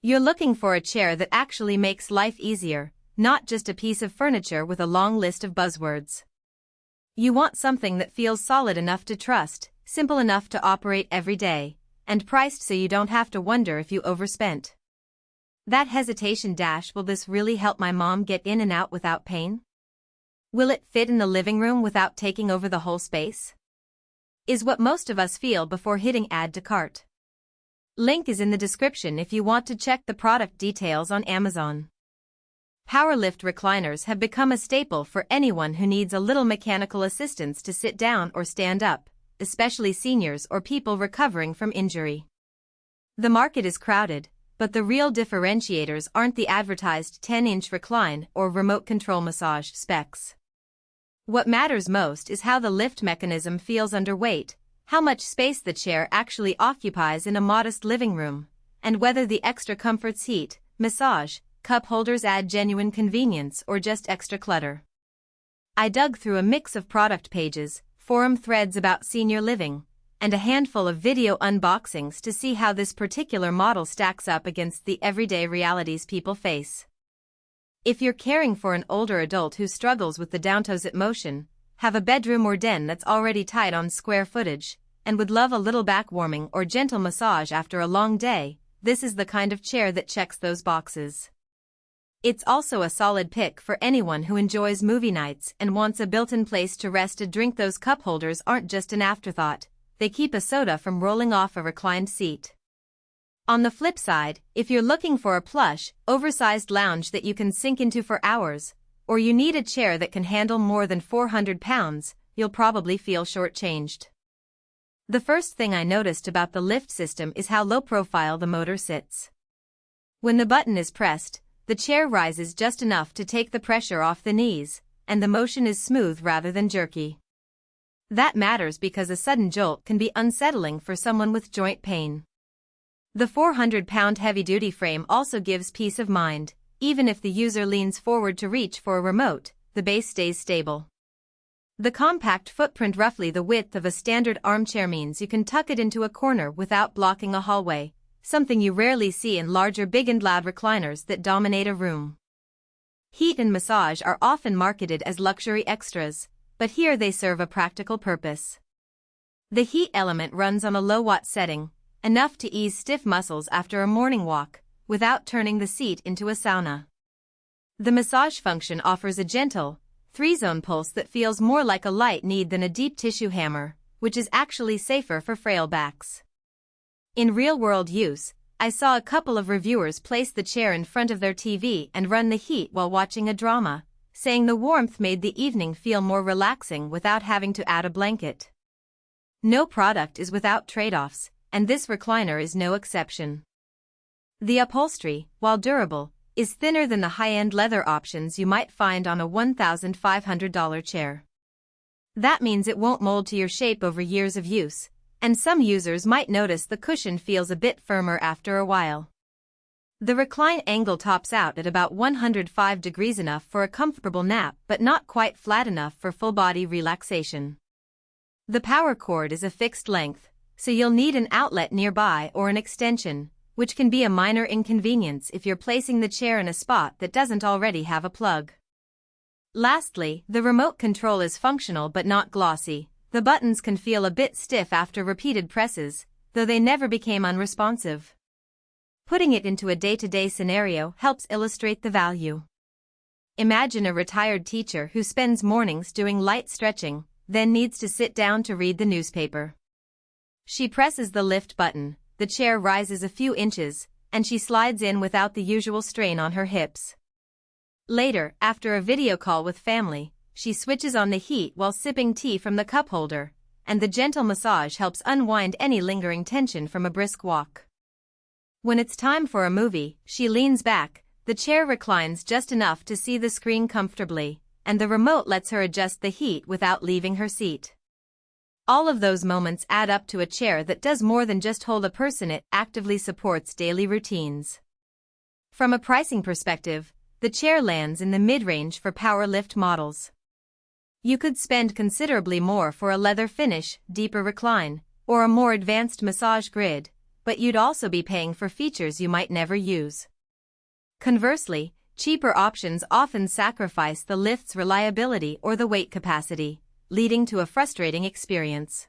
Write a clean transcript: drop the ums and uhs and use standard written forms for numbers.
You're looking for a chair that actually makes life easier, not just a piece of furniture with a long list of buzzwords. You want something that feels solid enough to trust, simple enough to operate every day, and priced so you don't have to wonder if you overspent. That hesitation dash: will this really help my mom get in and out without pain? Will it fit in the living room without taking over the whole space? Is what most of us feel before hitting add to cart. Link is in the description if you want to check the product details on Amazon. Powerlift recliners have become a staple for anyone who needs a little mechanical assistance to sit down or stand up, especially seniors or people recovering from injury. The market is crowded, but the real differentiators aren't the advertised 10-inch recline or remote control massage specs. What matters most is how the lift mechanism feels under weight, how much space the chair actually occupies in a modest living room, and whether the extra comforts, heat, massage, cup holders add genuine convenience or just extra clutter. I dug through a mix of product pages, forum threads about senior living, and a handful of video unboxings to see how this particular model stacks up against the everyday realities people face. If you're caring for an older adult who struggles with the down-to-sit motion, have a bedroom or den that's already tight on square footage, and would love a little back warming or gentle massage after a long day, this is the kind of chair that checks those boxes. It's also a solid pick for anyone who enjoys movie nights and wants a built-in place to rest a drink. Those cup holders aren't just an afterthought, they keep a soda from rolling off a reclined seat. On the flip side, if you're looking for a plush, oversized lounge that you can sink into for hours, or you need a chair that can handle more than 400 pounds, you'll probably feel shortchanged. The first thing I noticed about the lift system is how low profile the motor sits. When the button is pressed, the chair rises just enough to take the pressure off the knees, and the motion is smooth rather than jerky. That matters because a sudden jolt can be unsettling for someone with joint pain. The 400-pound heavy-duty frame also gives peace of mind. Even if the user leans forward to reach for a remote, the base stays stable. The compact footprint, roughly the width of a standard armchair, means you can tuck it into a corner without blocking a hallway, something you rarely see in larger big and loud recliners that dominate a room. Heat and massage are often marketed as luxury extras, but here they serve a practical purpose. The heat element runs on a low-watt setting, enough to ease stiff muscles after a morning walk, without turning the seat into a sauna. The massage function offers a gentle, 3-zone pulse that feels more like a light knead than a deep tissue hammer, which is actually safer for frail backs. In real-world use, I saw a couple of reviewers place the chair in front of their TV and run the heat while watching a drama, saying the warmth made the evening feel more relaxing without having to add a blanket. No product is without trade-offs, and this recliner is no exception. The upholstery, while durable, is thinner than the high-end leather options you might find on a $1,500 chair. That means it won't mold to your shape over years of use, and some users might notice the cushion feels a bit firmer after a while. The recline angle tops out at about 105 degrees, enough for a comfortable nap but not quite flat enough for full-body relaxation. The power cord is a fixed length, so you'll need an outlet nearby or an extension, which can be a minor inconvenience if you're placing the chair in a spot that doesn't already have a plug. Lastly, the remote control is functional but not glossy. The buttons can feel a bit stiff after repeated presses, though they never became unresponsive. Putting it into a day-to-day scenario helps illustrate the value. Imagine a retired teacher who spends mornings doing light stretching, then needs to sit down to read the newspaper. She presses the lift button, the chair rises a few inches, and she slides in without the usual strain on her hips. Later, after a video call with family, she switches on the heat while sipping tea from the cup holder, and the gentle massage helps unwind any lingering tension from a brisk walk. When it's time for a movie, she leans back, the chair reclines just enough to see the screen comfortably, and the remote lets her adjust the heat without leaving her seat. All of those moments add up to a chair that does more than just hold a person. It actively supports daily routines. From a pricing perspective, the chair lands in the mid-range for power lift models. You could spend considerably more for a leather finish, deeper recline, or a more advanced massage grid, but you'd also be paying for features you might never use. Conversely, cheaper options often sacrifice the lift's reliability or the weight capacity, leading to a frustrating experience.